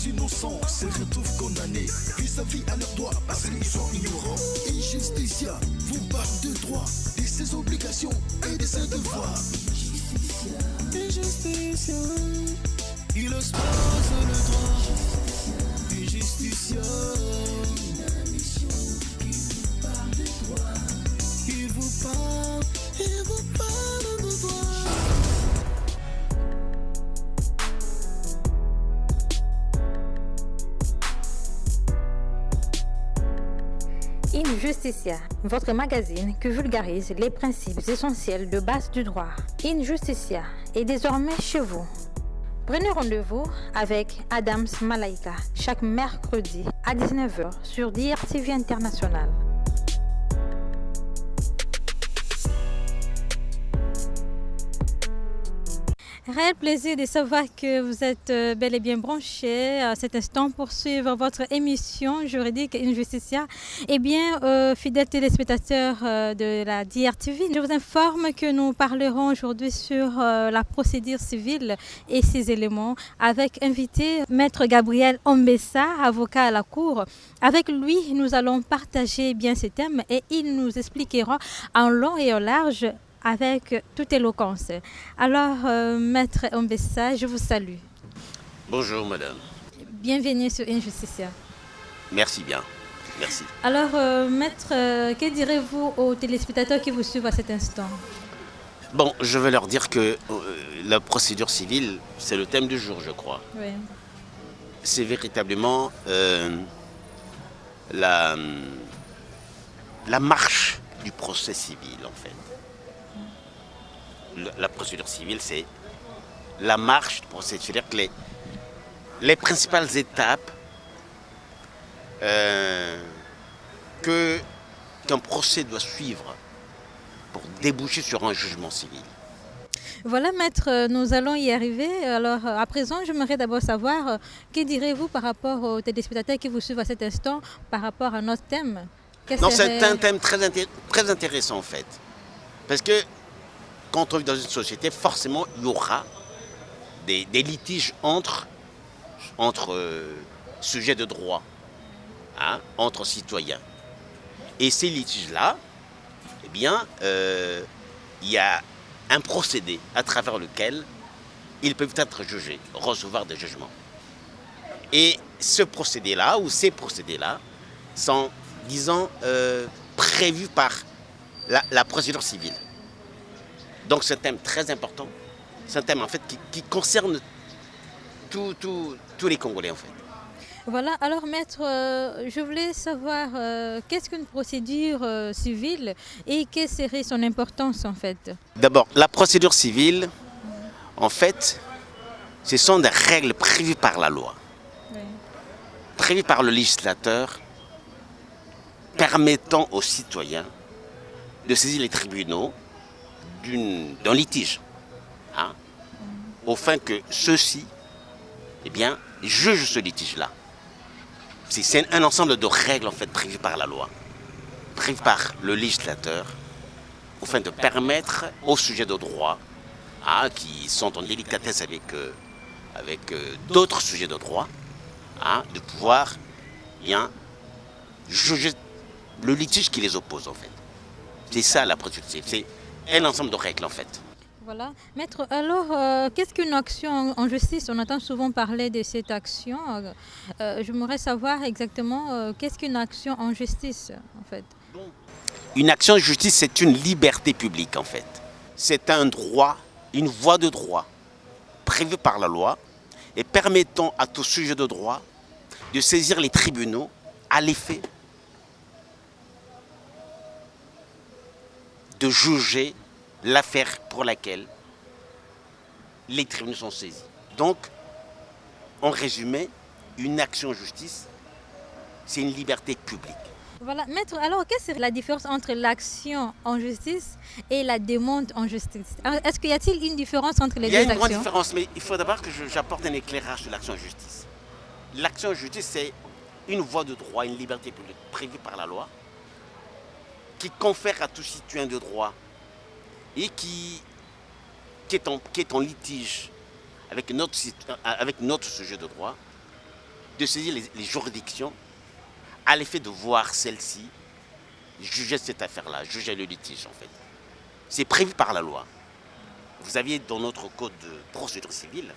des innocents se retrouvent condamnés vis-à-vis à leurs droits parce qu'ils sont ignorants. Injusticia vous parle de droits, de ses obligations et de ses devoirs. Injusticia, il expose le droit. Injusticia, une mission qui vous parle de droits. Il vous parle de droits. Injusticia, votre magazine qui vulgarise les principes essentiels de base du droit. Injusticia est désormais chez vous. Prenez rendez-vous avec Adams Malaika chaque mercredi à 19h sur DRTV International. Réel plaisir de savoir que vous êtes bel et bien branchés à cet instant pour suivre votre émission juridique Injusticia. Eh bien, fidèles téléspectateurs de la DRTV, je vous informe que nous parlerons aujourd'hui sur la procédure civile et ses éléments avec invité Maître Gabriel Ombessa, avocat à la Cour. Avec lui, nous allons partager bien ces thèmes et il nous expliquera en long et en large avec toute éloquence. Alors, Maître Ombessa, je vous salue. Bonjour, madame. Bienvenue sur Injusticia. Merci bien. Merci. Alors, Maître, que direz-vous aux téléspectateurs qui vous suivent à cet instant? Bon, je vais leur dire que la procédure civile, c'est le thème du jour, je crois. Oui. C'est véritablement la marche du procès civil, en fait. La procédure civile, c'est la marche du procès. C'est-à-dire que les principales étapes qu'un procès doit suivre pour déboucher sur un jugement civil. Voilà, Maître, nous allons y arriver. Alors, à présent, j'aimerais d'abord savoir, que direz-vous par rapport aux téléspectateurs qui vous suivent à cet instant, par rapport à notre thème? Non, c'est un thème très intéressant, en fait. Parce que quand on vit dans une société, forcément, il y aura des litiges entre sujets de droit, hein, entre citoyens. Et ces litiges-là, eh bien, il y a un procédé à travers lequel ils peuvent être jugés, recevoir des jugements. Et ce procédé-là, ou ces procédés-là, sont, disons, prévus par la procédure civile. Donc c'est un thème très important. C'est un thème en fait qui concerne tous les Congolais en fait. Voilà, alors Maître, je voulais savoir qu'est-ce qu'une procédure civile et quelle serait son importance en fait? D'abord, la procédure civile, en fait, ce sont des règles prévues par la loi, Oui. prévues par le législateur, permettant aux citoyens de saisir les tribunaux d'un litige, hein, au fin que ceux-ci, eh bien, jugent ce litige-là. C'est un ensemble de règles en fait prévues par la loi, prévues par le législateur, au fin de permettre aux sujets de droit, hein, qui sont en délicatesse avec d'autres sujets de droit, hein, de pouvoir bien juger le litige qui les oppose en fait. C'est ça la procédure civile. C'est un ensemble de règles en fait. Voilà. Maître, alors, qu'est-ce qu'une action en justice? On entend souvent parler de cette action. J'aimerais savoir exactement qu'est-ce qu'une action en justice, en fait. Une action en justice, c'est une liberté publique, en fait. C'est un droit, une voie de droit prévue par la loi et permettant à tout sujet de droit de saisir les tribunaux à l'effet de juger l'affaire pour laquelle les tribunaux sont saisis. Donc, en résumé, une action en justice, c'est une liberté publique. Voilà. Maître, alors, quelle serait la différence entre l'action en justice et la demande en justice? Est-ce qu'il y a-t-il une différence entre les deux actions? Il y a une grande différence, mais il faut d'abord que j'apporte un éclairage sur l'action en justice. L'action en justice, c'est une voie de droit, une liberté publique prévue par la loi, qui confère à tout citoyen de droit et qui est en litige avec notre sujet de droit, de saisir les juridictions à l'effet de voir celle-ci juger cette affaire-là, juger le litige en fait. C'est prévu par la loi. Vous aviez dans notre code de procédure civile,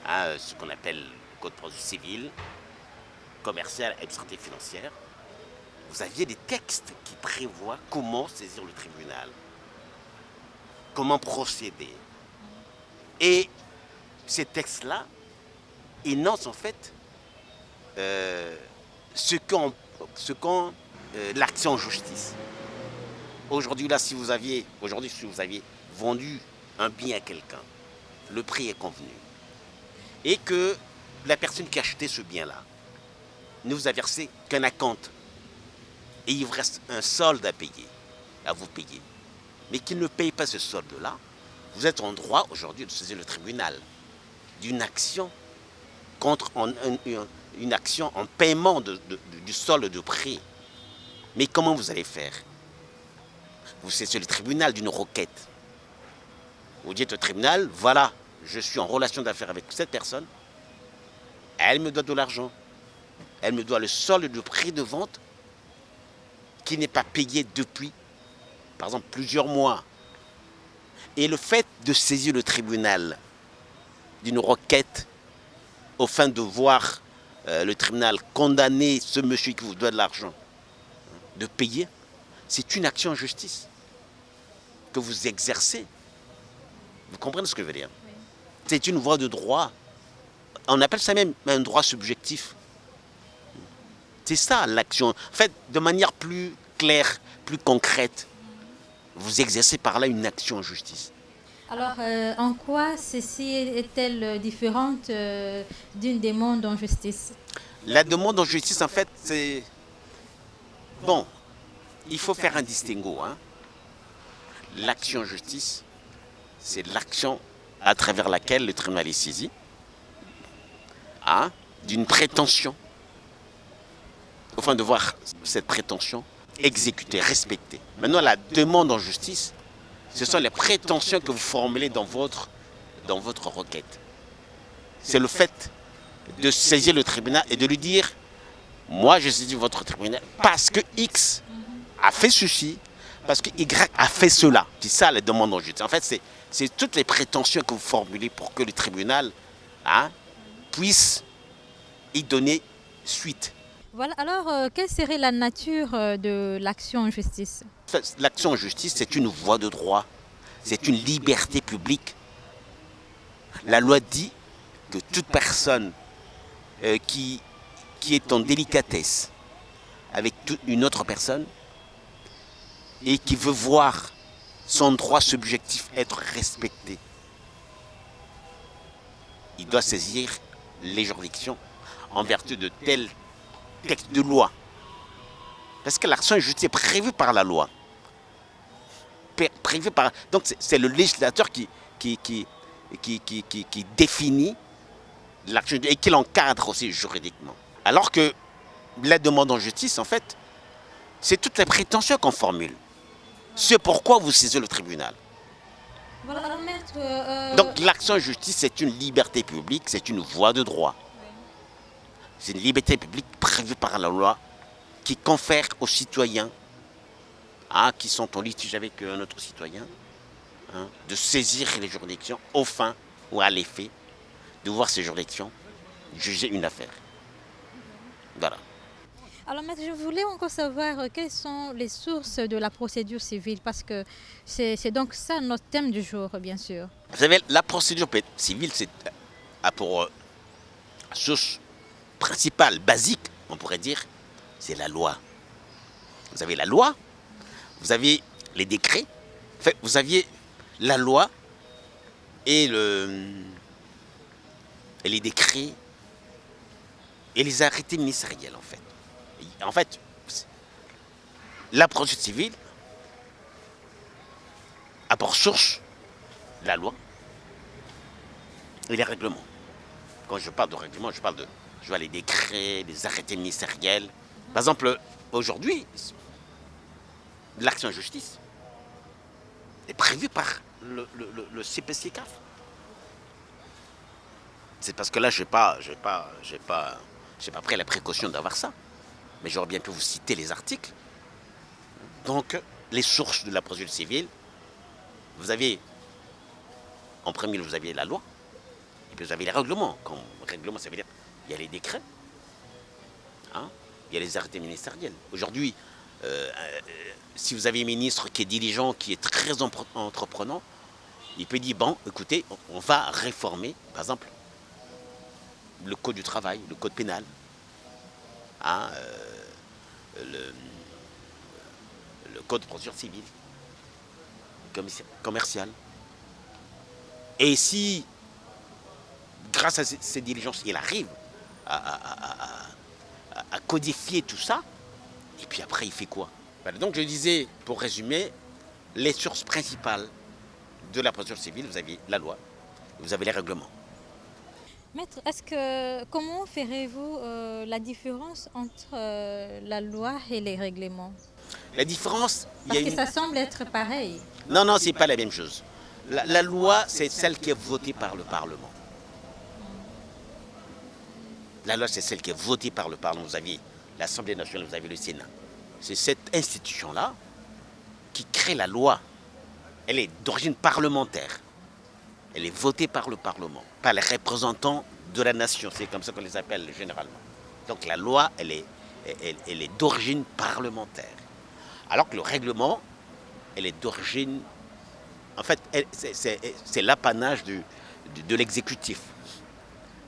ce qu'on appelle le code de procédure civile, commerciale, administrative, financière, vous aviez des textes qui prévoient comment saisir le tribunal, comment procéder. Et ces textes-là énoncent en fait ce qu'en l'action en justice. Aujourd'hui, si vous aviez vendu un bien à quelqu'un, le prix est convenu, et que la personne qui a acheté ce bien-là ne vous a versé qu'un acompte, et il vous reste un solde à payer, à vous payer, mais qu'il ne paye pas ce solde-là, vous êtes en droit aujourd'hui de saisir le tribunal d'une action contre une action en paiement du solde de prix. Mais comment vous allez faire? Vous saisissez le tribunal d'une requête. Vous dites au tribunal, voilà, je suis en relation d'affaires avec cette personne, elle me doit de l'argent, elle me doit le solde de prix de vente qui n'est pas payé depuis, par exemple, plusieurs mois. Et le fait de saisir le tribunal d'une requête au fin de voir le tribunal condamner ce monsieur qui vous doit de l'argent de payer, c'est une action en justice que vous exercez. Vous comprenez ce que je veux dire? Oui. C'est une voie de droit. On appelle ça même un droit subjectif. C'est ça l'action. En fait, de manière plus claire, plus concrète, vous exercez par là une action en justice. Alors, en quoi ceci est-elle différente d'une demande en justice? La demande en justice, en fait, c'est... Bon, il faut faire un distinguo. L'action en justice, c'est l'action à travers laquelle le tribunal est saisi d'une prétention, au fin de voir cette prétention exécutée, respectée. Maintenant, la demande en justice, ce sont les prétentions que vous formulez dans votre requête. C'est le fait de saisir le tribunal et de lui dire, moi je saisis votre tribunal parce que X a fait ceci, parce que Y a fait cela. C'est ça la demande en justice. En fait, c'est toutes les prétentions que vous formulez pour que le tribunal puisse y donner suite. Voilà, alors quelle serait la nature de l'action en justice? L'action en justice, c'est une voie de droit, c'est une liberté publique. La loi dit que toute personne qui est en délicatesse avec une autre personne et qui veut voir son droit subjectif être respecté, il doit saisir les juridictions en vertu de tel texte de loi. Parce que l'action en justice est prévue par la loi. Donc c'est le législateur qui définit l'action et qui l'encadre aussi juridiquement. Alors que la demande en justice, en fait, c'est toutes les prétentions qu'on formule. C'est pourquoi vous saisissez le tribunal. Voilà, alors, maître, Donc l'action en justice, c'est une liberté publique, c'est une voie de droit. C'est une liberté publique prévue par la loi qui confère aux citoyens qui sont en litige avec un autre citoyen de saisir les juridictions au fin ou à l'effet de voir ces juridictions juger une affaire. Voilà. Alors, maître, je voulais encore savoir quelles sont les sources de la procédure civile, parce que c'est donc ça notre thème du jour, bien sûr. Vous savez, la procédure civile, a pour source principale, basique, on pourrait dire, c'est la loi. Vous avez la loi, vous avez les décrets, en fait, vous aviez la loi et les décrets et les arrêtés ministériels, en fait. En fait, la procédure civile a pour source la loi et les règlements. Quand je parle de règlements, je vois les décrets, les arrêtés ministériels. Par exemple, aujourd'hui, l'action en justice est prévue par le CPC-CAF. C'est parce que là, j'ai pas Je n'ai pas pris la précaution d'avoir ça. Mais j'aurais bien pu vous citer les articles. Donc, les sources de la procédure civile, vous avez, en premier lieu, vous aviez la loi, et puis vous avez les règlements. Comme règlement, ça veut dire il y a les décrets, hein, il y a les arrêtés ministériels. Aujourd'hui, si vous avez un ministre qui est diligent, qui est très entreprenant, il peut dire, bon, écoutez, on va réformer, par exemple, le code du travail, le code pénal, hein, le code de procédure civile, commerciale. Et si, grâce à ces diligences, il arrive à codifier tout ça, et puis après, il fait quoi? Voilà, donc je disais, pour résumer, les sources principales de la procédure civile, vous avez la loi, vous avez les règlements. Maître, comment ferez-vous la différence entre la loi et les règlements? La différence, Parce que ça semble être pareil. Non, non, c'est pas la même chose. La loi, c'est celle qui est votée par le Parlement. La loi, c'est celle qui est votée par le Parlement. Vous avez l'Assemblée nationale, vous avez le Sénat. C'est cette institution-là qui crée la loi. Elle est d'origine parlementaire. Elle est votée par le Parlement, par les représentants de la nation. C'est comme ça qu'on les appelle généralement. Donc la loi, elle est d'origine parlementaire. Alors que le règlement, elle est d'origine... En fait, c'est l'apanage de l'exécutif.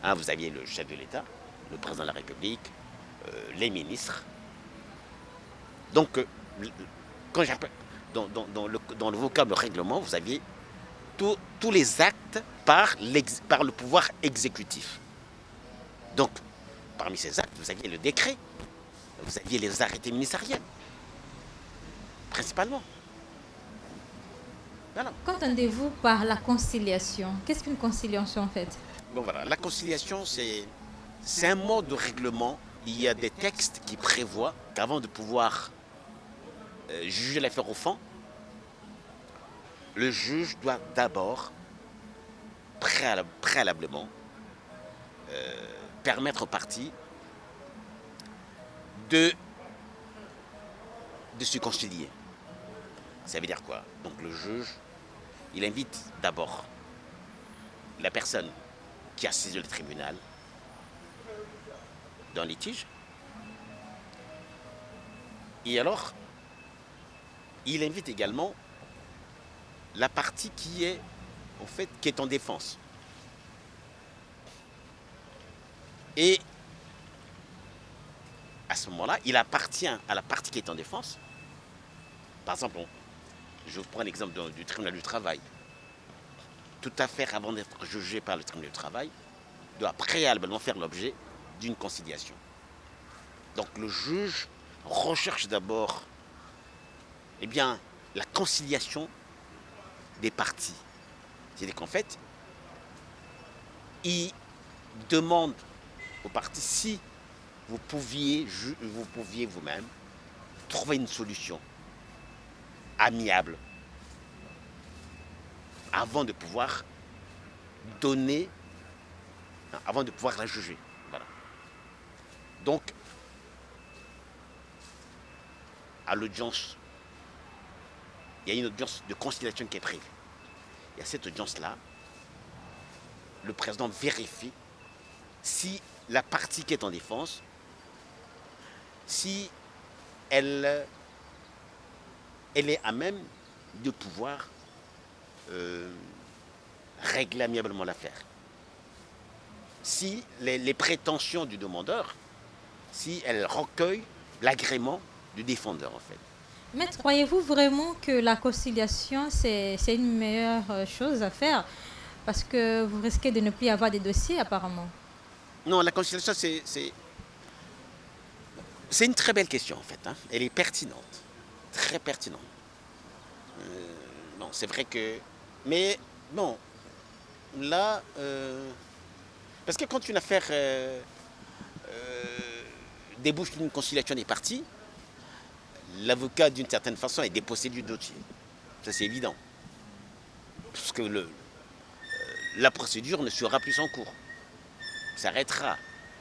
Hein, vous aviez le chef de l'État, le président de la République, les ministres. Donc, quand j'appelle, dans le vocable règlement, vous aviez tous les actes par le pouvoir exécutif. Donc, parmi ces actes, vous aviez le décret, vous aviez les arrêtés ministériels, principalement. Voilà. Qu'entendez-vous par la conciliation? Qu'est-ce qu'une conciliation en fait? Bon voilà, la conciliation, c'est un mode de règlement. Il y a des textes qui prévoient qu'avant de pouvoir juger l'affaire au fond, le juge doit d'abord, préalablement, permettre aux parties de se concilier. Ça veut dire quoi? Donc le juge, il invite d'abord la personne qui a saisi le tribunal d'un litige. Et alors, il invite également la partie qui est en défense. Et à ce moment-là, il appartient à la partie qui est en défense. Par exemple, je vous prends l'exemple du tribunal du travail. Toute affaire, avant d'être jugée par le tribunal du travail, doit préalablement faire l'objet d'une conciliation. Donc le juge recherche d'abord la conciliation des parties. C'est-à-dire qu'en fait, il demande aux parties si vous pouviez vous-même trouver une solution amiable avant de pouvoir la juger. Voilà. Donc, à l'audience, il y a une audience de conciliation qui est prévue. Et à cette audience-là, le président vérifie si la partie qui est en défense, si elle est à même de pouvoir régler amiablement l'affaire. Si les prétentions du demandeur, si elles recueillent l'agrément du défendeur en fait. Maître, croyez-vous vraiment que la conciliation, c'est une meilleure chose à faire? Parce que vous risquez de ne plus avoir des dossiers apparemment. Non, la conciliation, c'est une très belle question en fait. Hein. Elle est pertinente, très pertinente. Bon, c'est vrai que... Mais bon, là... parce que quand une affaire débouche d'une conciliation des parties, l'avocat, d'une certaine façon, est dépossédé du dossier. Ça, c'est évident. Parce que la procédure ne sera plus en cours. S'arrêtera.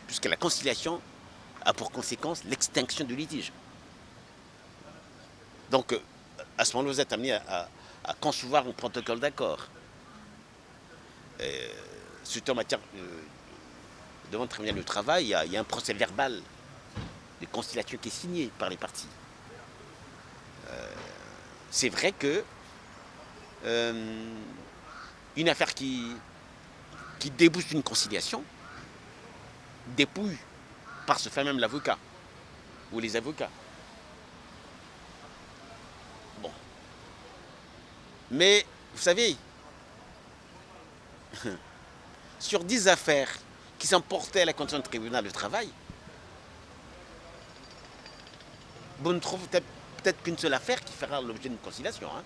puisque la conciliation a pour conséquence l'extinction du litige. Donc, à ce moment-là, vous êtes amené à concevoir un protocole d'accord. Surtout en matière devant le tribunal du travail, il y a un procès verbal de conciliation qui est signé par les parties. C'est vrai que une affaire qui débouche d'une conciliation dépouille par ce fait même l'avocat ou les avocats. Bon. Mais, vous savez, sur 10 affaires qui sont portées à la condition du tribunal du travail, vous ne trouvez peut-être qu'une seule affaire qui fera l'objet d'une conciliation. Hein.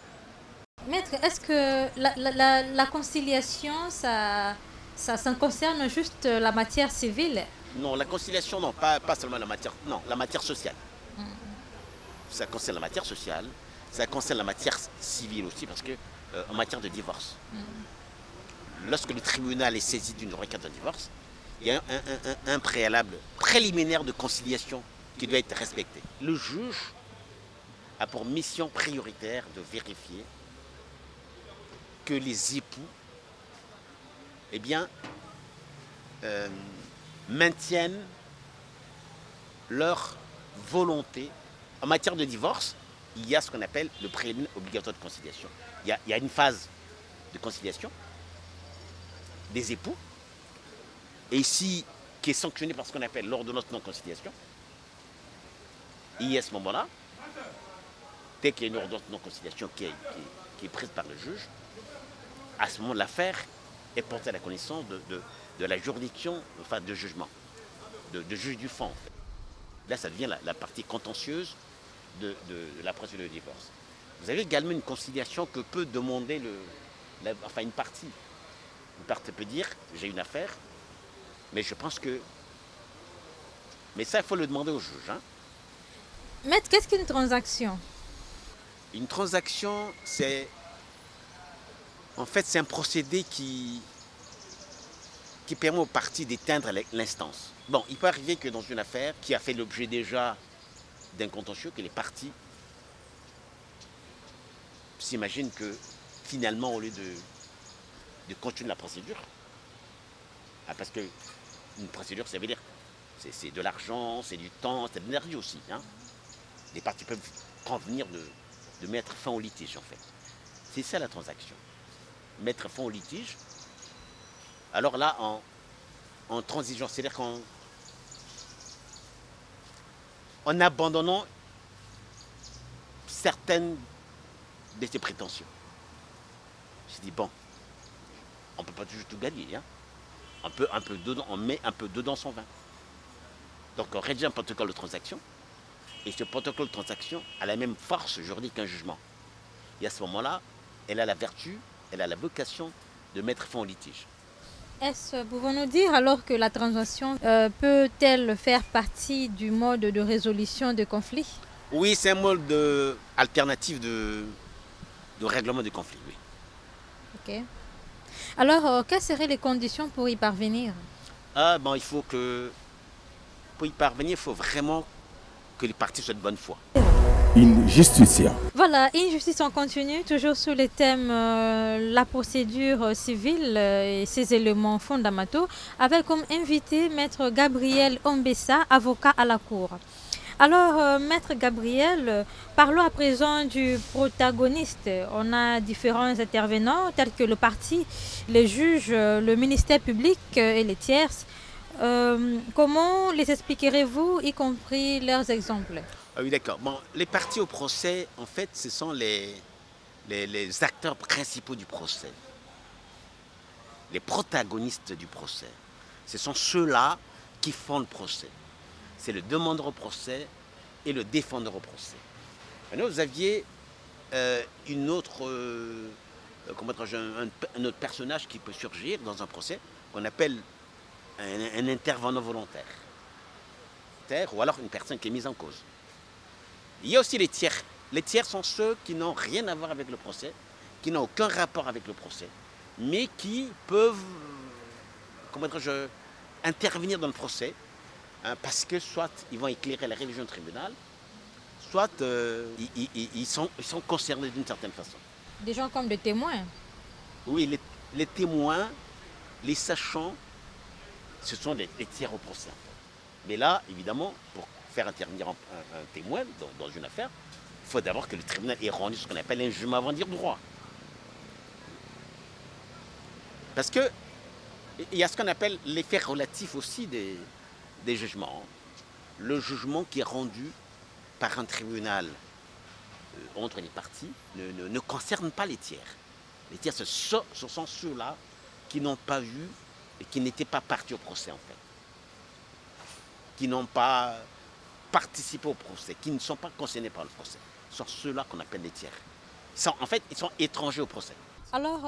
Maître, est-ce que la conciliation, ça concerne juste la matière civile? Non, la conciliation, non, pas seulement la matière, non, la matière sociale. Ça concerne la matière sociale, ça concerne la matière civile aussi, parce que en matière de divorce, lorsque le tribunal est saisi d'une requête de divorce, il y a un préalable préliminaire de conciliation qui doit être respecté. Le juge a pour mission prioritaire de vérifier que les époux maintiennent leur volonté. En matière de divorce, il y a ce qu'on appelle le préalable obligatoire de conciliation. Il y a une phase de conciliation des époux, et ici, qui est sanctionnée par ce qu'on appelle l'ordonnance de non-conciliation. Et à ce moment-là, dès qu'il y a une ordonnance de non-conciliation qui est prise par le juge, à ce moment, l'affaire est portée à la connaissance de la juridiction, enfin de jugement, de juge du fond. Là, ça devient la partie contentieuse de la procédure de divorce. Vous avez également une conciliation que peut demander une partie. Une partie peut dire, j'ai une affaire, mais je pense que... Mais ça, il faut le demander au juge. Hein. Maître, qu'est-ce qu'une transaction? Une transaction, c'est... En fait, c'est un procédé qui permet aux parties d'éteindre l'instance. Bon, il peut arriver que dans une affaire qui a fait l'objet déjà d'un contentieux, que les parties s'imaginent que finalement, au lieu de continuer la procédure, parce qu'une procédure, ça veut dire c'est de l'argent, c'est du temps, c'est de l'énergie aussi. Hein. Les parties peuvent convenir de mettre fin au litige, en fait. C'est ça la transaction. Mettre fin au litige. Alors là, en transigeant, c'est-à-dire en abandonnant certaines de ses prétentions. Je dis, bon, on ne peut pas toujours tout gagner. Hein. On met un peu d'eau dans son vin. Donc on rédige un protocole de transaction, et ce protocole de transaction a la même force juridique qu'un jugement. Et à ce moment-là, elle a la vertu, elle a la vocation de mettre fin au litige. Pouvons-nous dire alors que la transaction peut-elle faire partie du mode de résolution de conflits? Oui, c'est un mode alternatif de règlement de conflits, oui. Ok. Alors, quelles seraient les conditions pour y parvenir? Pour y parvenir, il faut vraiment que les parties soient de bonne foi. Injusticia. Voilà, Injustice en continu, toujours sur le thème la procédure civile et ses éléments fondamentaux, avec comme invité Maître Gabriel Ombessa, avocat à la Cour. Alors, Maître Gabriel, parlons à présent du protagoniste. On a différents intervenants, tels que le parti, les juges, le ministère public et les tierces. Comment les expliquerez-vous, y compris leurs exemples? Ah oui, d'accord. Bon, les parties au procès, en fait, ce sont les acteurs principaux du procès. Les protagonistes du procès. Ce sont ceux-là qui font le procès. C'est le demandeur au procès et le défendeur au procès. Maintenant, vous aviez un autre personnage qui peut surgir dans un procès, qu'on appelle un intervenant volontaire. Ou alors une personne qui est mise en cause. Il y a aussi les tiers. Les tiers sont ceux qui n'ont rien à voir avec le procès, qui n'ont aucun rapport avec le procès, mais qui peuvent intervenir dans le procès hein, parce que soit ils vont éclairer la religion du tribunal, soit ils sont concernés d'une certaine façon. Des gens comme des témoins. Oui, les témoins, les sachants, ce sont les tiers au procès. Mais là, évidemment, pour faire intervenir un témoin dans une affaire, il faut d'abord que le tribunal ait rendu ce qu'on appelle un jugement avant de dire droit. Parce que il y a ce qu'on appelle l'effet relatif aussi des jugements. Le jugement qui est rendu par un tribunal entre les parties ne concerne pas les tiers. Les tiers, ce sont ceux-là qui n'ont pas vu et qui n'étaient pas partis au procès en fait. Qui n'ont pas participé au procès, qui ne sont pas concernés par le procès. Ce sont ceux-là qu'on appelle les tiers. Ils sont étrangers au procès. Alors,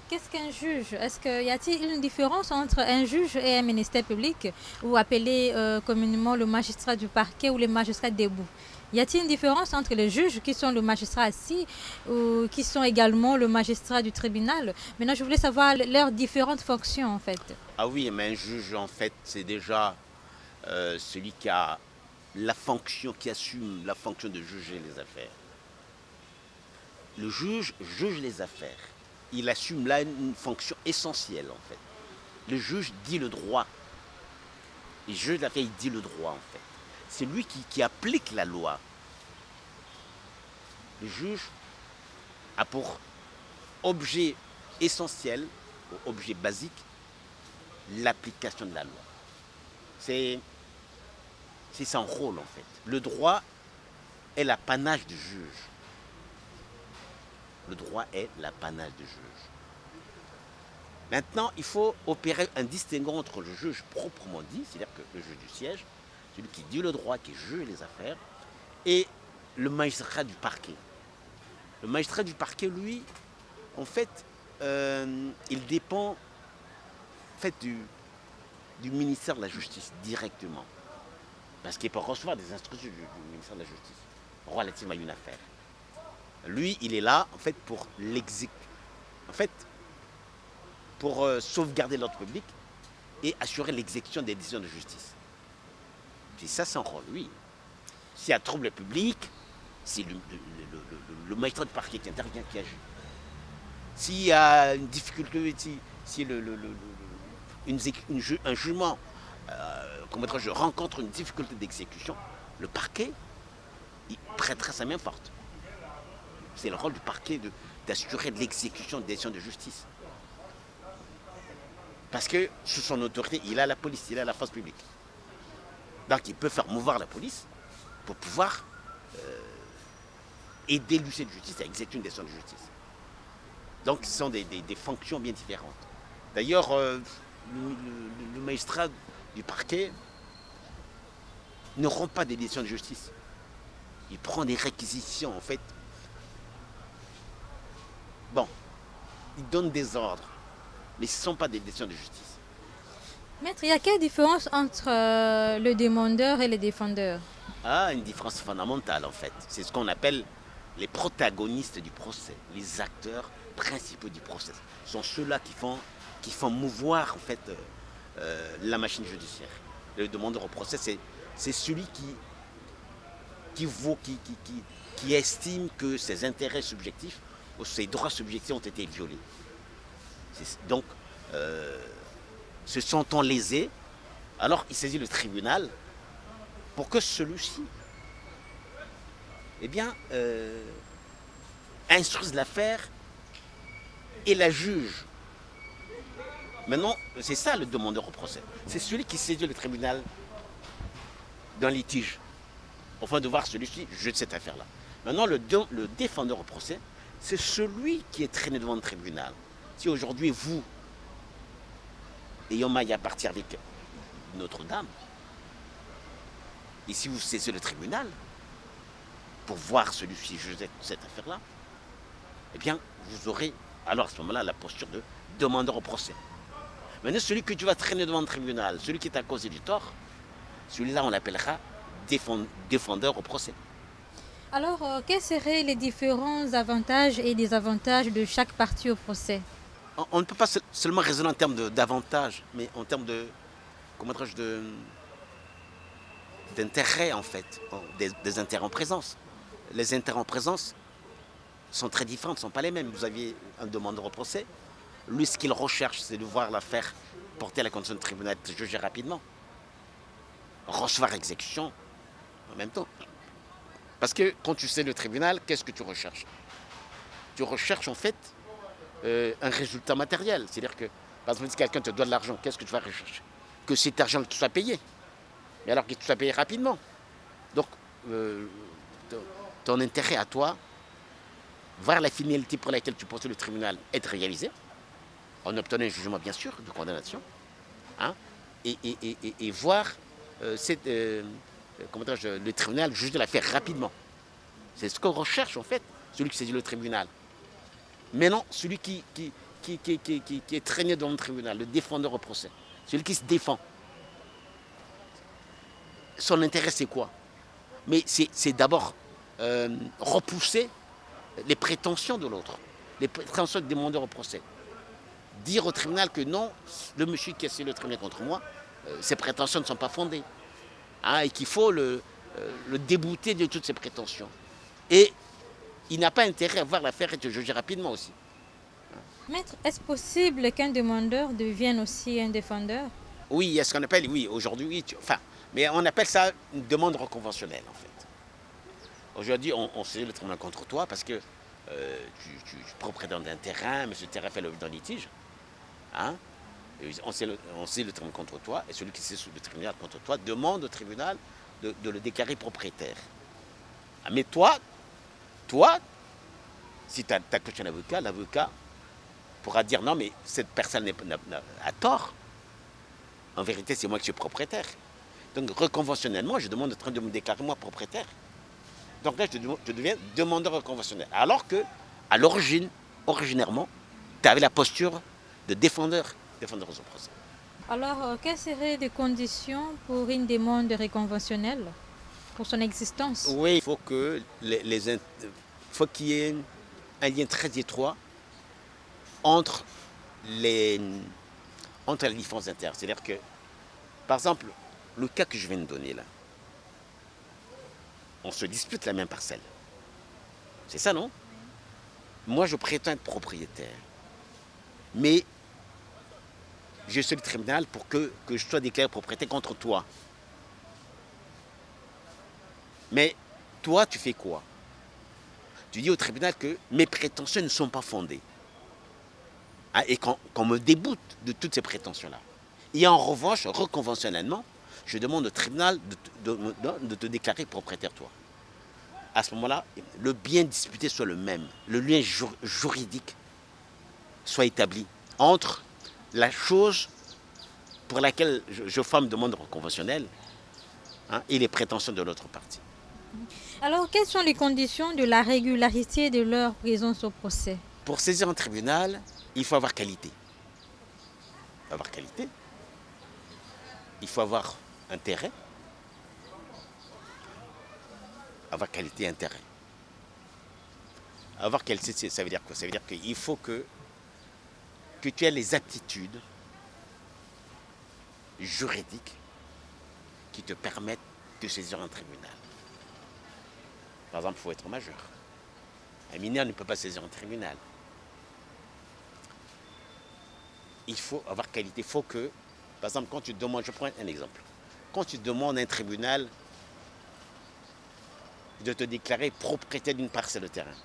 qu'est-ce qu'un juge? Y a-t-il une différence entre un juge et un ministère public, ou appelé communément le magistrat du parquet ou les magistrats debout? Y a-t-il une différence entre les juges qui sont le magistrat assis ou qui sont également le magistrat du tribunal? Maintenant, je voulais savoir leurs différentes fonctions en fait. Ah oui, mais un juge en fait, c'est déjà celui qui a la fonction, qui assume la fonction de juger les affaires. Le juge juge les affaires. Il assume là une fonction essentielle en fait. Le juge dit le droit. Il juge l'affaire, il dit le droit en fait. C'est lui qui applique la loi. Le juge a pour objet essentiel, ou objet basique, l'application de la loi. C'est son rôle en fait. Le droit est l'apanage du juge. Le droit est l'apanage du juge. Maintenant, il faut opérer un distinguo entre le juge proprement dit, c'est-à-dire que le juge du siège, celui qui dit le droit, qui juge les affaires, et le magistrat du parquet. Le magistrat du parquet, lui, en fait, il dépend en fait, du ministère de la Justice directement. Parce qu'il peut recevoir des instructions du ministère de la Justice relativement à une affaire. Lui, il est là, en fait, pour l'exécuter. En fait, pour sauvegarder l'ordre public et assurer l'exécution des décisions de justice. C'est ça son rôle, oui. S'il y a trouble public, c'est le magistrat de parquet qui intervient, qui agit. S'il y a une difficulté, si un jugement je rencontre une difficulté d'exécution, le parquet, il prêtera sa main forte. C'est le rôle du parquet d'assurer l'exécution des décisions de justice. Parce que sous son autorité, il a la police, il a la force publique. Donc il peut faire mouvoir la police pour pouvoir aider l'huissier de justice à exécuter une décision de justice. Donc ce sont des fonctions bien différentes. D'ailleurs, le magistrat du parquet ne rend pas des décisions de justice. Il prend des réquisitions, en fait. Bon, il donne des ordres, mais ce ne sont pas des décisions de justice. Maître, il y a quelle différence entre le demandeur et le défendeur? Ah, une différence fondamentale, en fait. C'est ce qu'on appelle les protagonistes du procès, les acteurs principaux du procès. Ce sont ceux-là qui font mouvoir, en fait, la machine judiciaire. Le demandeur au procès, c'est celui qui estime que ses intérêts subjectifs ou ses droits subjectifs ont été violés. Donc, se sentant lésé, alors il saisit le tribunal pour que celui-ci instruise l'affaire et la juge. Maintenant, c'est ça le demandeur au procès. C'est celui qui saisit le tribunal d'un litige, afin de voir celui-ci juger cette affaire-là. Maintenant, le défendeur au procès, c'est celui qui est traîné devant le tribunal. Si aujourd'hui, vous, ayant maille à partir avec Notre-Dame, et si vous saisissez le tribunal pour voir celui-ci juger cette affaire-là, eh bien, vous aurez alors à ce moment-là la posture de demandeur au procès. Maintenant, celui que tu vas traîner devant le tribunal, celui qui est à cause du tort, celui-là, on l'appellera défendeur au procès. Alors, quels seraient les différents avantages et désavantages de chaque partie au procès? On ne peut pas seulement raisonner en termes d'avantages, mais en termes de d'intérêts en fait, des intérêts en présence. Les intérêts en présence sont très différents, ne sont pas les mêmes. Vous aviez un demandeur au procès. Lui, ce qu'il recherche, c'est de voir l'affaire porter à la condition de tribunal, être jugé rapidement. Recevoir exécution en même temps. Parce que quand tu sais le tribunal, qu'est-ce que tu recherches? Tu recherches en fait un résultat matériel. C'est-à-dire que, par exemple, si quelqu'un te doit de l'argent, qu'est-ce que tu vas rechercher? Que cet argent te soit payé. Mais alors qu'il te soit payé rapidement. Donc, ton intérêt à toi, voir la finalité pour laquelle tu poursuis le tribunal être réalisée, en obtenant un jugement bien sûr de condamnation, hein, et voir le tribunal juger l'affaire rapidement. C'est ce qu'on recherche en fait, celui qui saisit le tribunal. Mais non, celui qui est traîné devant le tribunal, le défendeur au procès, celui qui se défend. Son intérêt c'est quoi? Mais c'est d'abord repousser les prétentions de l'autre, les prétentions du demandeur au procès. Dire au tribunal que non, le monsieur qui a saisi le tribunal contre moi, ses prétentions ne sont pas fondées. Hein, et qu'il faut le débouter de toutes ses prétentions. Et il n'a pas intérêt à voir l'affaire être jugée rapidement aussi. Maître, est-ce possible qu'un demandeur devienne aussi un défendeur? Oui, il y a ce qu'on appelle, oui, aujourd'hui, oui, mais on appelle ça une demande reconventionnelle en fait. Aujourd'hui, on saisit le tribunal contre toi parce que tu es propriétaire d'un terrain, mais ce terrain fait l'objet d'un litige. Hein? On saisit le tribunal contre toi, et celui qui saisit le tribunal contre toi demande au tribunal de le déclarer propriétaire. Ah, mais toi, si tu as coaché un avocat, l'avocat pourra dire non, mais cette personne a tort. En vérité, c'est moi qui suis propriétaire. Donc, reconventionnellement, je demande de me déclarer moi propriétaire. Donc là, je deviens demandeur reconventionnel. Alors que, à l'origine, originairement, tu avais la posture de défendeur au procès. Alors, quelles seraient les conditions pour une demande reconventionnelle, pour son existence? Oui, il faut que faut qu'il y ait un lien très étroit entre les différences d'intérêts. C'est-à-dire que, par exemple, le cas que je viens de donner là, on se dispute la même parcelle. C'est ça, non? Moi, je prétends être propriétaire. Mais je suis le tribunal pour que je sois déclaré propriétaire contre toi. Mais toi, tu fais quoi? Tu dis au tribunal que mes prétentions ne sont pas fondées. Ah, et qu'on me déboute de toutes ces prétentions-là. Et en revanche, reconventionnellement, je demande au tribunal de te déclarer propriétaire toi. À ce moment-là, le bien disputé soit le même, le lien juridique soit établi entre la chose pour laquelle je forme une demande conventionnelle, hein, et les prétentions de l'autre partie. Alors, quelles sont les conditions de la régularité de leur présence au procès? Pour saisir un tribunal, il faut avoir qualité. Il faut avoir qualité. Il faut avoir intérêt. Avoir qualité et intérêt. Avoir qualité, ça veut dire quoi? Ça veut dire qu'il faut que tu aies les aptitudes juridiques qui te permettent de saisir un tribunal. Par exemple, il faut être majeur. Un mineur ne peut pas saisir un tribunal. Il faut avoir qualité. Il faut que, par exemple, quand tu demandes, je prends un exemple. Quand tu demandes à un tribunal de te déclarer propriétaire d'une parcelle de terrain.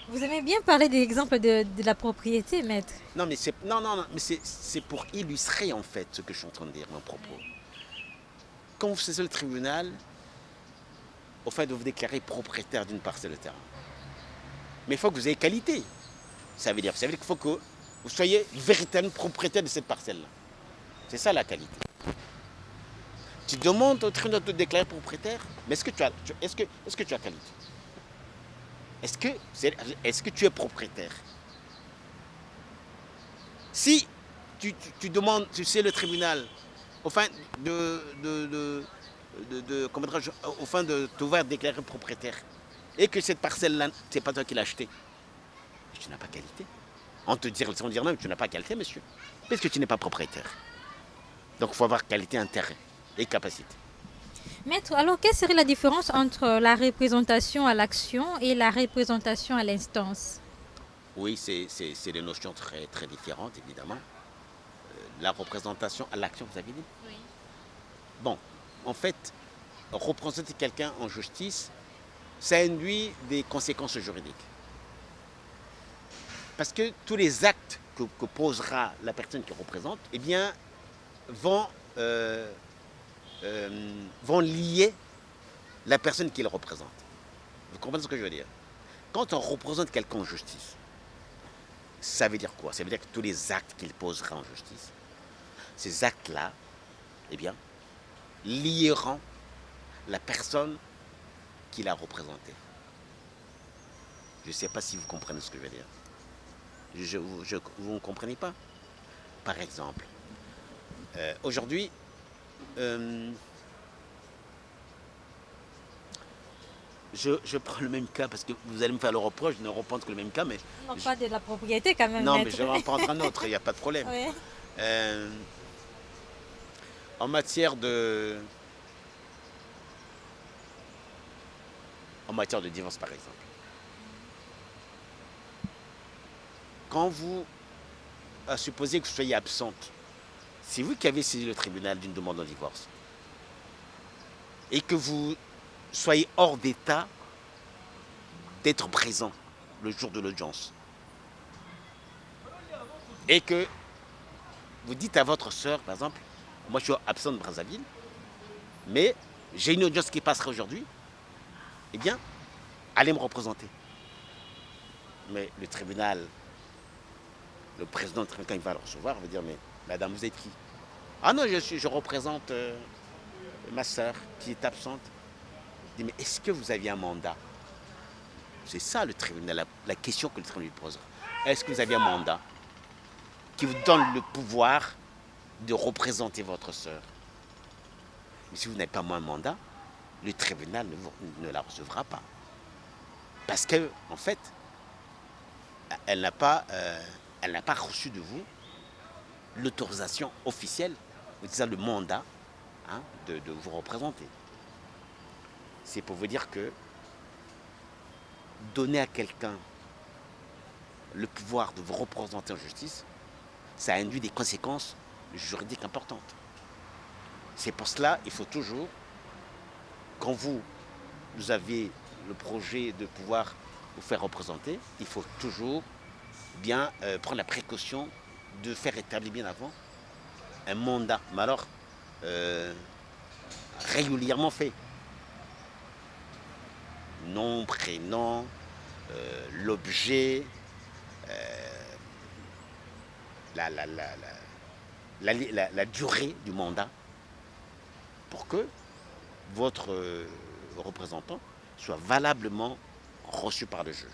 Vous aimez bien parler des exemples de la propriété, maître. Non, mais c'est pour illustrer en fait ce que je suis en train de dire, mon propos. Quand vous saisissez le tribunal, au fait de vous déclarer propriétaire d'une parcelle de terrain. Mais il faut que vous ayez qualité. Ça veut dire qu'il faut que vous soyez véritablement propriétaire de cette parcelle-là. C'est ça la qualité. Tu demandes au tribunal de te déclarer propriétaire, mais est-ce que tu as qualité? Est-ce que tu es propriétaire? Si tu demandes, tu sais, le tribunal, au fin au fin de te voir déclarer propriétaire, et que cette parcelle-là, c'est pas toi qui l'as achetée, tu n'as pas qualité. On te dire non, mais tu n'as pas qualité, monsieur, parce que tu n'es pas propriétaire. Donc il faut avoir qualité et intérêt. et capacités. Maître, alors quelle serait la différence entre la représentation à l'action et la représentation à l'instance? Oui, c'est des notions très, très différentes, évidemment. La représentation à l'action, vous avez dit? Oui. Bon, en fait, représenter quelqu'un en justice, ça induit des conséquences juridiques. Parce que tous les actes que posera la personne qui représente, eh bien, vont, vont lier la personne qu'il représente. Vous comprenez ce que je veux dire? Quand on représente quelqu'un en justice, ça veut dire quoi? Ça veut dire que tous les actes qu'il posera en justice, ces actes-là, eh bien, lieront la personne qu'il a représentée. Je ne sais pas si vous comprenez ce que je veux dire. Vous ne comprenez pas? Par exemple, aujourd'hui, je prends le même cas parce que vous allez me faire le reproche de ne reprendre que le même cas, mais... Non, pas de la propriété quand même, non, maître. mais je vais en prendre un autre, il n'y a pas de problème. Oui. En matière de... En matière de divorce, par exemple. Quand vous supposez que vous soyez absente, c'est vous qui avez saisi le tribunal d'une demande en divorce et que vous soyez hors d'état d'être présent le jour de l'audience et que vous dites à votre sœur, par exemple, moi je suis absent de Brazzaville, mais j'ai une audience qui passera aujourd'hui, eh bien, allez me représenter. Mais le tribunal, le président, quand il va le recevoir, il va dire, mais madame, vous êtes qui? Ah non, je représente ma sœur qui est absente. Il dit, mais est-ce que vous aviez un mandat? C'est ça le tribunal, la question que le tribunal lui posera. Est-ce que vous aviez un mandat qui vous donne le pouvoir de représenter votre sœur? Mais si vous n'avez pas un mandat, le tribunal ne la recevra pas. Parce que, en fait, elle n'a pas reçu de vous l'autorisation officielle, c'est-à-dire le mandat, hein, de vous représenter. C'est pour vous dire que donner à quelqu'un le pouvoir de vous représenter en justice, ça induit des conséquences juridiques importantes. C'est pour cela qu'il faut toujours, quand vous avez le projet de pouvoir vous faire représenter, il faut toujours bien prendre la précaution de faire établir bien avant un mandat, mais alors régulièrement fait. Nom, prénom, l'objet, la durée du mandat, pour que votre représentant soit valablement reçu par le juge.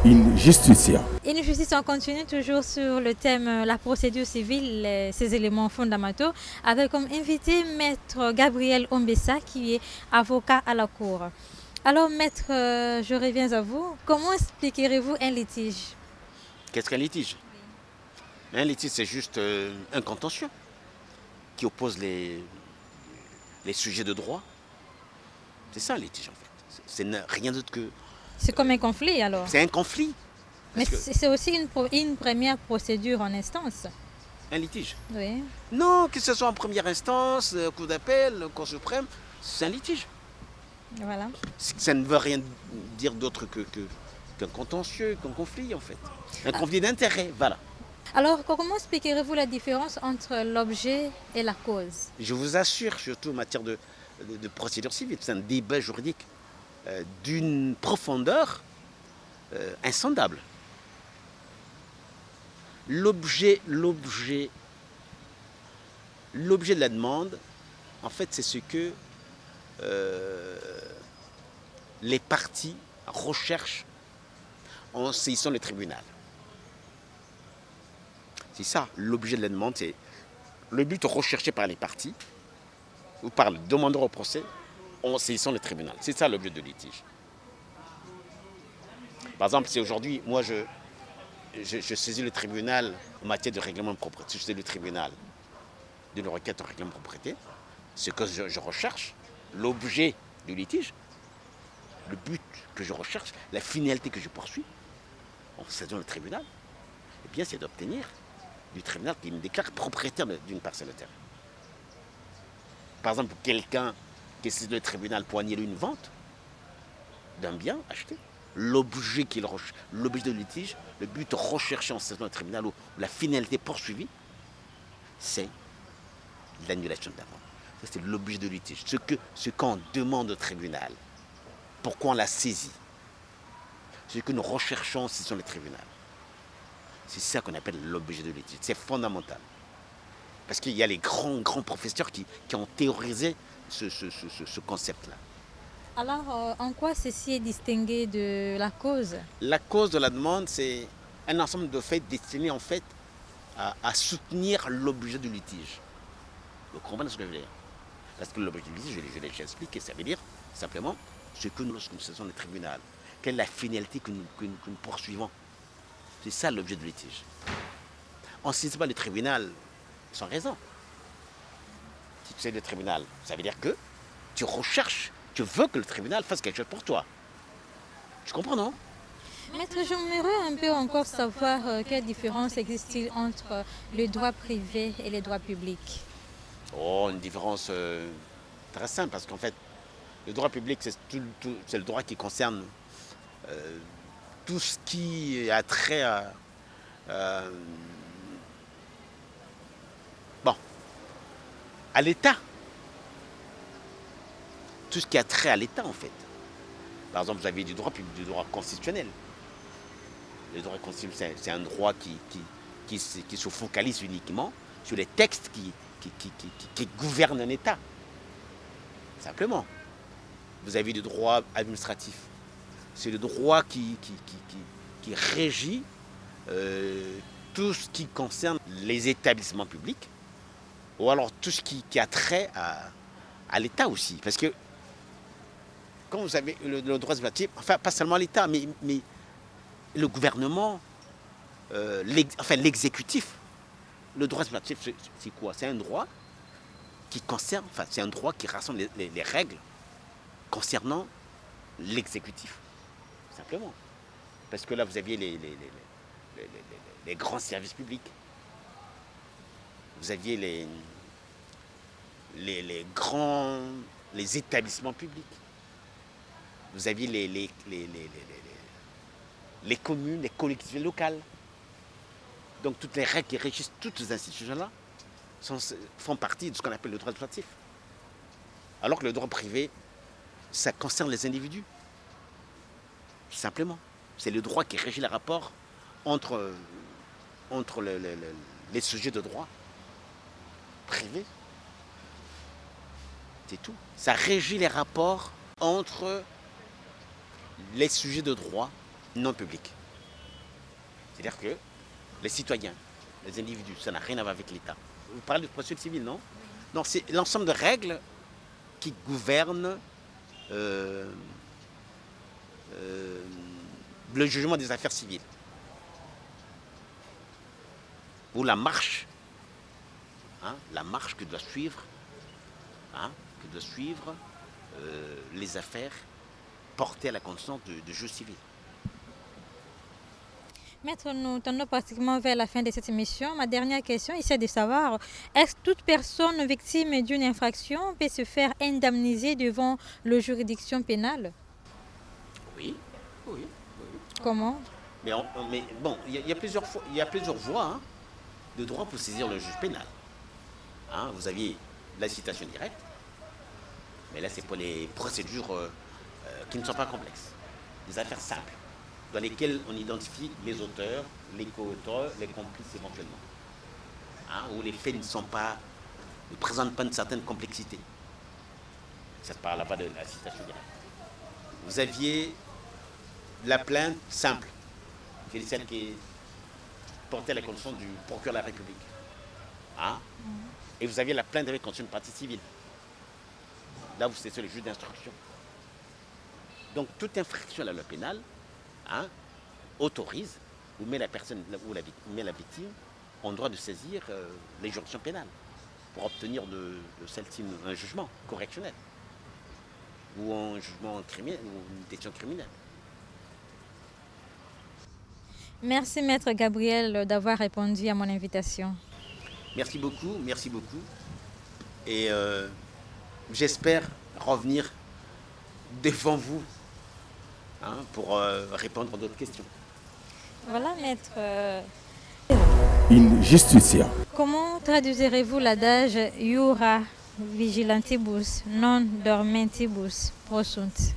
In Justicia. In Justicia, on continue toujours sur le thème la procédure civile, ses éléments fondamentaux, avec comme invité Maître Gabriel Ombessa, qui est avocat à la Cour. Alors, Maître, je reviens à vous. Comment expliquerez-vous un litige? Qu'est-ce qu'un litige? Un litige, c'est juste un contentieux qui oppose les sujets de droit. C'est ça un litige, en fait. C'est rien d'autre que... C'est comme un conflit, alors? C'est un conflit. Mais c'est aussi une première procédure en instance. Un litige? Oui. Non, que ce soit en première instance, cour d'appel, cour suprême, c'est un litige. Voilà. Ça ne veut rien dire d'autre qu'un contentieux, qu'un conflit, en fait. Un conflit d'intérêt, voilà. Alors, comment expliquerez-vous la différence entre l'objet et la cause? Je vous assure, surtout en matière de procédure civile, c'est un débat juridique d'une profondeur insondable. L'objet de la demande, en fait, c'est ce que les parties recherchent en saisissant le tribunal. C'est ça, l'objet de la demande, c'est le but recherché par les parties ou par le demandeur au procès en saisissant le tribunal. C'est ça l'objet de litige. Par exemple, si aujourd'hui, moi, je saisis le tribunal en matière de règlement de propriété, je saisis le tribunal. d'une requête en réclame propriété, ce que je recherche, l'objet du litige, le but que je recherche, la finalité que je poursuis, en saisissant le tribunal, eh bien, c'est d'obtenir du tribunal qui me déclare propriétaire d'une parcelle de terrain. Par exemple, quelqu'un qui saisit le tribunal pour annuler une vente d'un bien acheté, l'objet de litige, le but recherché en saisissant le tribunal ou la finalité poursuivie, c'est l'annulation de la vente. Ça, c'est l'objet de litige. Ce qu'on demande au tribunal, pourquoi on l'a saisi, ce que nous recherchons si sur le tribunal. C'est ça qu'on appelle l'objet de litige. C'est fondamental. Parce qu'il y a les grands professeurs qui ont théorisé ce concept-là. Alors, en quoi ceci est distingué de la cause? La cause de la demande, c'est un ensemble de faits destinés en fait à soutenir l'objet du litige. Vous comprenez ce que je veux dire? Parce que l'objet du litige, je l'ai déjà expliqué, ça veut dire simplement ce que nous, lorsque nous saisissons le tribunal, quelle est la finalité que nous poursuivons. C'est ça l'objet du litige. On ne saisit pas le tribunal sans raison. Si tu sais le tribunal, ça veut dire que tu recherches, tu veux que le tribunal fasse quelque chose pour toi. Tu comprends, non? Maître, j'aimerais un peu encore savoir quelle différence existe-t-il entre le droit privé et les droits publics? Oh, une différence très simple, parce qu'en fait, le droit public, c'est le droit qui concerne tout ce qui a trait à l'État. Tout ce qui a trait à l'État, en fait. Par exemple, vous avez du droit public, du droit constitutionnel. Le droit constitutionnel, c'est un droit qui se focalise uniquement sur les textes qui gouvernent un État. Simplement. Vous avez du droit administratif. C'est le droit qui régit tout ce qui concerne les établissements publics, ou alors tout ce qui a trait à l'État aussi. Parce que quand vous avez le droit administratif, enfin pas seulement l'État, mais le gouvernement, l'exécutif, le droit administratif, c'est quoi? C'est un droit qui concerne, enfin c'est un droit qui rassemble les règles concernant l'exécutif, simplement. Parce que là, vous aviez les grands services publics. Vous aviez les établissements publics. Vous aviez les communes, les collectivités locales. Donc toutes les règles qui régissent toutes ces institutions-là font partie de ce qu'on appelle le droit administratif. Alors que le droit privé, ça concerne les individus. Simplement. C'est le droit qui régit les rapports entre les sujets de droit privés. C'est tout. Ça régit les rapports entre les sujets de droit non publics. C'est-à-dire que les citoyens, les individus, ça n'a rien à voir avec l'État. Vous parlez de procédure civile, non? Non, c'est l'ensemble de règles qui gouvernent le jugement des affaires civiles. Ou la marche que doit suivre, les affaires portées à la connaissance de juge civil. Maître, nous tendons pratiquement vers la fin de cette émission. Ma dernière question est de savoir, est-ce que toute personne victime d'une infraction peut se faire indemniser devant la juridiction pénale? Oui. Comment? Mais bon, il y a plusieurs voies de droit pour saisir le juge pénal. Vous aviez la citation directe, mais là c'est pour les procédures qui ne sont pas complexes, des affaires simples, dans lesquelles on identifie les auteurs, les co-auteurs, les complices éventuellement, où les faits ne présentent pas une certaine complexité. Ça ne parle pas de la citation directe. Vous aviez la plainte simple, qui est celle qui est portée à la connaissance du procureur de la République. Et vous aviez la plainte avec contre une partie civile. Là, vous c'est sur le juge d'instruction. Donc, toute infraction à la loi pénale autorise ou met la personne ou met la victime en droit de saisir les juridictions pénales. pour obtenir de celle-ci un jugement correctionnel ou un jugement criminel ou une décision criminelle. Merci Maître Gabriel d'avoir répondu à mon invitation. Merci beaucoup, merci beaucoup. Et j'espère revenir devant vous pour répondre à d'autres questions. Voilà Maître. In justitia. Comment traduisez-vous l'adage Iura vigilantibus non dormentibus prosunt?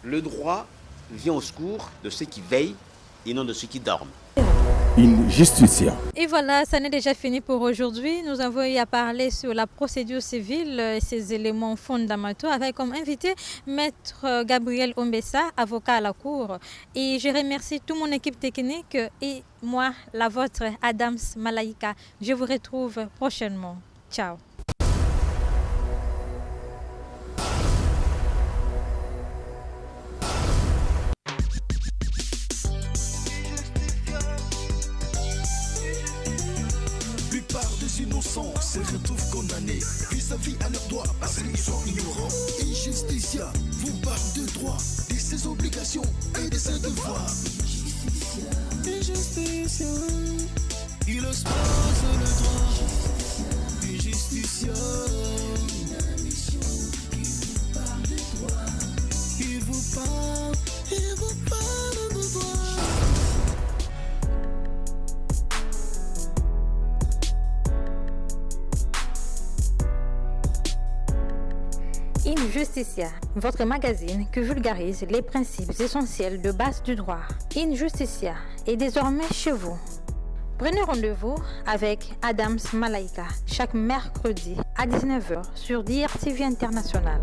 Le droit vient au secours de ceux qui veillent et non de ceux qui dorment. In justitia. Et voilà, ça n'est déjà fini pour aujourd'hui. Nous avons eu à parler sur la procédure civile et ses éléments fondamentaux avec comme invité Maître Gabriel Ombessa, avocat à la Cour. Et je remercie toute mon équipe technique et moi, la vôtre, Adams Malaika. Je vous retrouve prochainement. Ciao. Innocents se retrouvent condamnés vis-à-vis à leurs droits parce qu'ils sont ignorants. Injusticia vous parle de droits, de ses obligations et de ses devoirs. Injusticia, il expose le droit. Injusticia, une mission qui vous parle de droits. Il vous parle de droits. In Justicia, votre magazine qui vulgarise les principes essentiels de base du droit. In Justicia est désormais chez vous. Prenez rendez-vous avec Adams Malaika chaque mercredi à 19h sur DRTV International.